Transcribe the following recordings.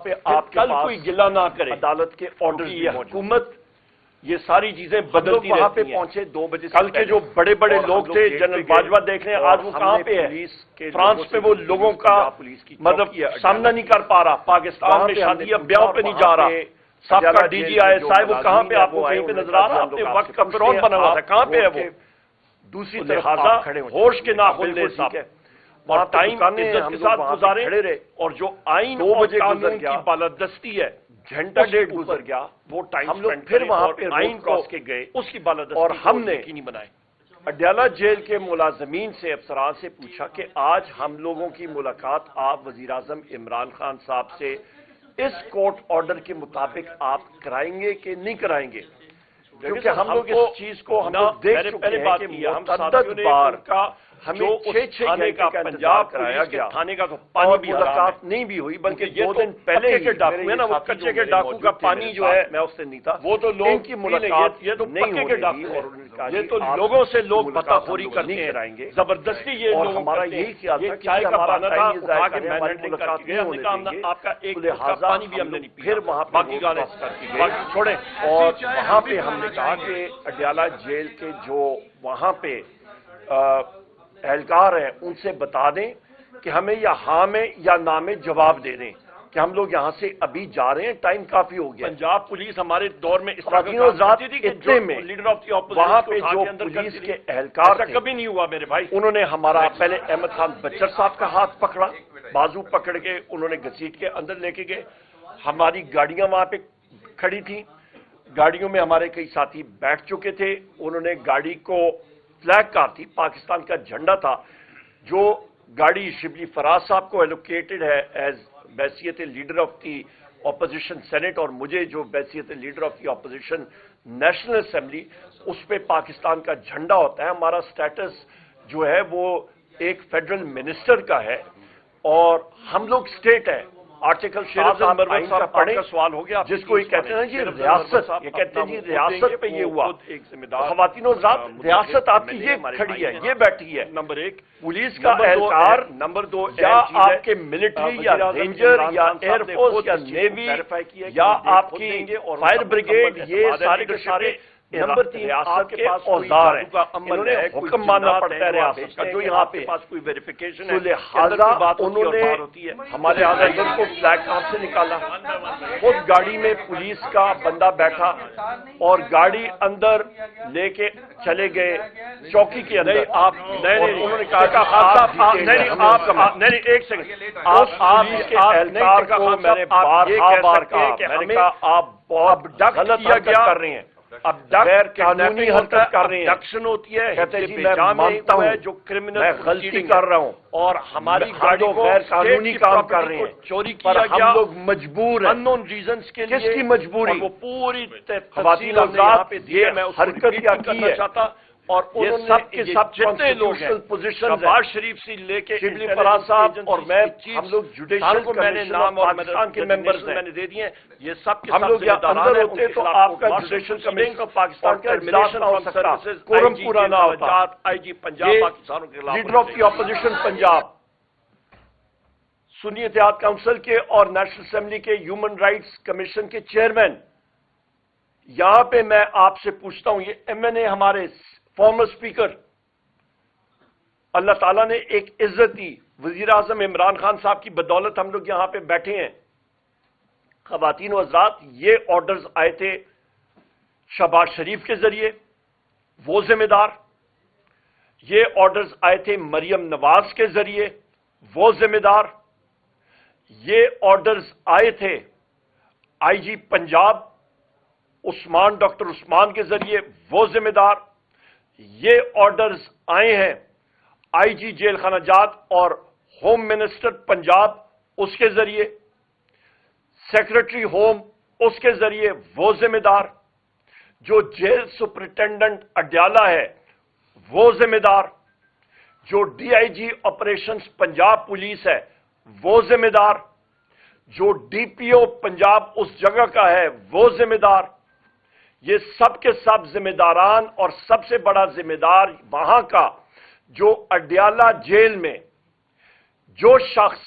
پہ آپ کل کوئی گلہ نہ کرے عدالت کے آرڈر کی حکومت یہ ساری چیزیں بدلتی وہاں پہ رہتی ہیں۔ پہنچے 2 بجے کل کے جو بڑے بڑے لوگ تھے جنرل باجوہ دیکھ رہے ہیں آج وہ کہاں پہ ہے؟ فرانس میں وہ لوگوں کا مطلب سامنا نہیں کر پا رہا، پاکستان میں شادی بیاہ پہ نہیں جا رہا، سابقہ D G I S I وہ کہاں پہ آپ کو کہیں پہ نظر آ رہا؟ اپنے وقت کا فرعون بنا ہوا تھا، کہاں پہ ہے وہ؟ دوسری لہٰذا ہوش کے ناخن لے صاحب اور ٹائم عزت کے ساتھ گزارے، اور جو آئین اور قانون کی بالادستی ہے گھنٹہ ڈیڑھ گزر گیا، وہ ٹائم ہم لوگ پھر وہاں پہ آئین کراس کے کے گئے اس کی بالادستی اور ہم نے نہیں بنائے۔ اڈیالہ جیل کے ملازمین سے افسران سے پوچھا کہ آج ہم لوگوں کی ملاقات آپ وزیر اعظم عمران خان صاحب سے اس کورٹ آرڈر کے مطابق آپ کرائیں گے کہ نہیں کرائیں گے؟ کیونکہ ہم لوگ اس چیز کو ہم لوگ دیکھ چکے ہیں کہ متعدد بار ہمیں 6 گھنٹے کا پنجاب کرایا گیا، تھانے کا تو اور پانی بھی ملاقات نہیں بھی ہوئی، بلکہ یہ 2 تو دن پہلے کے ڈاکو ہے نا، وہ کچے کے ڈاکو کا پانی جو ہے میں اس سے نہیں تھا، وہ تو ان لوگ کی ملاقات یہ تو نہیں پکے ہو کے رہی ڈاکو اور انہوں نے کہا یہ جی تو آپ لوگوں سے لوگ ملاقات پتہ ہم خوری لوگ کرتے نہیں ہیں، کرائیں گے، زبردستی یہ اور لوگ ہمارا کرتے ہیں۔ یہی خیال یہ تھا کہ چائے کا ہمارا پانا تھا، ٹائم اٹھا کے ہماری میں ہینڈلنگ کر ملاقات کے گیا، ہم نے نہیں کہا ہونے دیں گے، آپ کا ایک لہٰذا پانی بھی ہم نے نہیں پھر پیا، وہاں پہ باقی گانے کر کے باقی گئے چھوڑیں۔ اور وہاں پہ ہم نے کہا کہ اڈیالہ جیل کے جو وہاں پہ اہلکار ہیں ان سے بتا دیں کہ ہمیں یا ہاں میں یا نہ میں جواب دے دیں کہ ہم لوگ یہاں سے ابھی جا رہے ہیں، ٹائم کافی ہو گیا۔ پنجاب پولیس ہمارے دور میں اس طرح خواتین و ذات اتنے میں لیڈر آف دی اپوزیشن وہاں پہ جو پولیس کے اہلکار تھے کبھی نہیں ہوا میرے بھائی، انہوں نے ہمارا پہلے احمد خان بچر صاحب کا ہاتھ پکڑا، بازو پکڑ کے انہوں نے گھسیٹ کے اندر لے کے گئے، ہماری گاڑیاں وہاں پہ کھڑی تھیں، گاڑیوں میں ہمارے کئی ساتھی بیٹھ چکے تھے، انہوں نے گاڑی کو فلیگ کار تھی، پاکستان کا جھنڈا تھا، جو گاڑی شبلی فراز صاحب کو ایلوکیٹڈ ہے ایز بحیثیت leader of the opposition senate اور مجھے جو بحیثیت leader of the opposition national assembly, اس پہ پاکستان کا جھنڈا ہوتا ہے۔ ہمارا سٹیٹس جو ہے وہ ایک فیڈرل منسٹر کا ہے اور ہم لوگ سٹیٹ ہے۔ آرٹیکل کا پڑھیں، سوال ہو گیا جس کو یہ کہتے ہیں جی ریاست، یہ کہتے ہیں جی ریاست پہ یہ ہوا۔ خواتین و ذات ریاست آپ کی یہ کھڑی ہے، یہ بیٹھی ہے۔ نمبر 1 پولیس کا اہلکار نمبر 2 یا آپ کے ملٹری یا رینجر یا ایئر فورس یا نیوی یا آپ کی فائر بریگیڈ، یہ سارے کے سارے نمبر 3 آپ کے پاس اوزار ہیں، انہوں نے حکم ماننا پڑتا ہے ریاست کا جو یہاں پہ پاس کوئی ویریفیکیشن تو ہے، لہٰذا انہوں نے ہمارے آدھر کو فلیگ کام سے نکالا، خود گاڑی میں پولیس کا بندہ بیٹھا اور گاڑی اندر لے کے چلے گئے چوکی کے اندر۔ آپ انہوں نے کہا کہ نہیں ایک سیکنڈ، آپ کے اہلکار کو میں نے بار کہا، میں نے کہا آپ بہت غلط حرکت کر رہے ہیں، اب غیر قانونی حرکت کر رہے ہیں۔ ابڈکشن ہوتی ہے، کہتے ہیں جی میں مانتا ہوں جو کرمنل میں غلطی کر رہا ہوں اور ہماری ہم گاڑی لوگ کو غیر قانونی کام کر رہے ہیں، چوری پر کیا گیا ہم لوگ مجبور ہیں۔ ان نون ریزنز کے لیے کس کی مجبوری؟ اور وہ پوری خواتین تفصیل ہم نے یہاں ذات پہ دی یہ ہے، میں اس کو حرکت repeat کیا نہیں کی کرنا ہے چاہتا، اور یہ انہوں سب کے نے سب جتنے لوگ ہیں constitutional positions ہیں۔ شہباز شریف سے لے کے شبلی فراز صاحب اور میں ہم لوگ جوڈیشل کو میں نے کمیشن نام اور پاکستان کے ممبرز ہیں، میں نے دے دیے ہیں، یہ سب کے ہم لوگ یہاں اندر ہوتے تو آپ کا judicial judicial commission commission Pakistan کا اجلاس نہ ہو سکتا، کورم کورم پورا نہ ہوتا۔ آئی جی پنجاب یہ پاکستانوں کے خلاف leader of the opposition Punjab, Sunni Ittehad council کے اور نیشنل اسمبلی کے ہیومن رائٹس کمیشن کے چیئرمین، یہاں پہ میں آپ سے پوچھتا ہوں، یہ ایم این اے ہمارے فارمر اسپیکر، اللہ تعالیٰ نے ایک عزت دی، وزیر اعظم عمران خان صاحب کی بدولت ہم لوگ یہاں پہ بیٹھے ہیں۔ خواتین و حضرات، یہ آرڈرز آئے تھے شہباز شریف کے ذریعے، وہ ذمہ دار، یہ آرڈرز آئے تھے مریم نواز کے ذریعے، وہ ذمہ دار، یہ آرڈرز آئے تھے آئی جی پنجاب ڈاکٹر عثمان کے ذریعے، وہ ذمہ دار، یہ آرڈرز آئے ہیں آئی جی جیل خانہ جات اور ہوم منسٹر پنجاب اس کے ذریعے، سیکرٹری ہوم اس کے ذریعے، وہ ذمہ دار، جو جیل سپرنٹینڈنٹ اڈیالہ ہے وہ ذمہ دار، جو D I G operations Punjab police ہے وہ ذمہ دار، جو ڈی پی او پنجاب اس جگہ کا ہے وہ ذمہ دار، یہ سب کے سب ذمہ داران، اور سب سے بڑا ذمہ دار وہاں کا جو اڈیالہ جیل میں جو شخص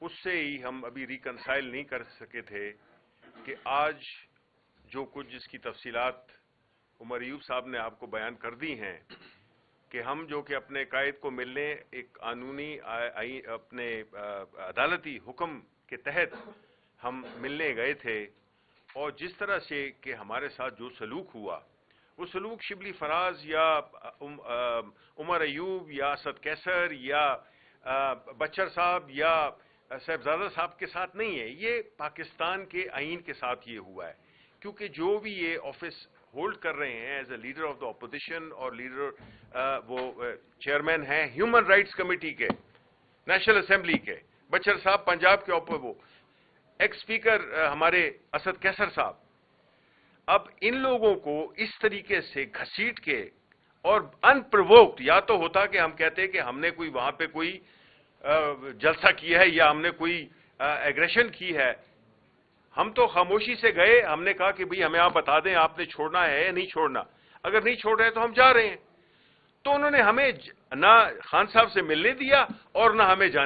اس سے ہی ہم ابھی ریکنسائل نہیں کر سکے تھے کہ آج جو کچھ جس کی تفصیلات عمر ایوب صاحب نے آپ کو بیان کر دی ہیں کہ ہم جو کہ اپنے قائد کو ملنے ایک قانونی اپنے عدالتی حکم کے تحت ہم ملنے گئے تھے، اور جس طرح سے کہ ہمارے ساتھ جو سلوک ہوا وہ سلوک شبلی فراز یا عمر ایوب یا اسد کیسر یا بچر صاحب یا صاحبزادہ صاحب کے ساتھ نہیں ہے، یہ پاکستان کے آئین کے ساتھ یہ ہوا ہے، کیونکہ جو بھی یہ آفس ہولڈ کر رہے ہیں as a leader of the opposition اور لیڈر وہ چیئرمین ہیں ہیومن رائٹس کمیٹی کے، نیشنل اسمبلی کے، بچر صاحب پنجاب کے اوپر، وہ ایکس اسپیکر ہمارے اسد کیسر صاحب، اب ان لوگوں کو اس طریقے سے گھسیٹ کے اور ان پرووکڈ، یا تو ہوتا کہ ہم کہتے کہ ہم نے کوئی وہاں پہ کوئی جلسہ کیا ہے یا ہم نے کوئی ایگریشن کی ہے، ہم تو خاموشی سے گئے، ہم نے کہا کہ بھئی ہمیں آپ بتا دیں آپ نے چھوڑنا ہے یا نہیں چھوڑنا، اگر نہیں چھوڑ رہے تو ہم جا رہے ہیں۔ تو انہوں نے ہمیں نہ خان صاحب سے ملنے دیا اور نہ ہمیں جانے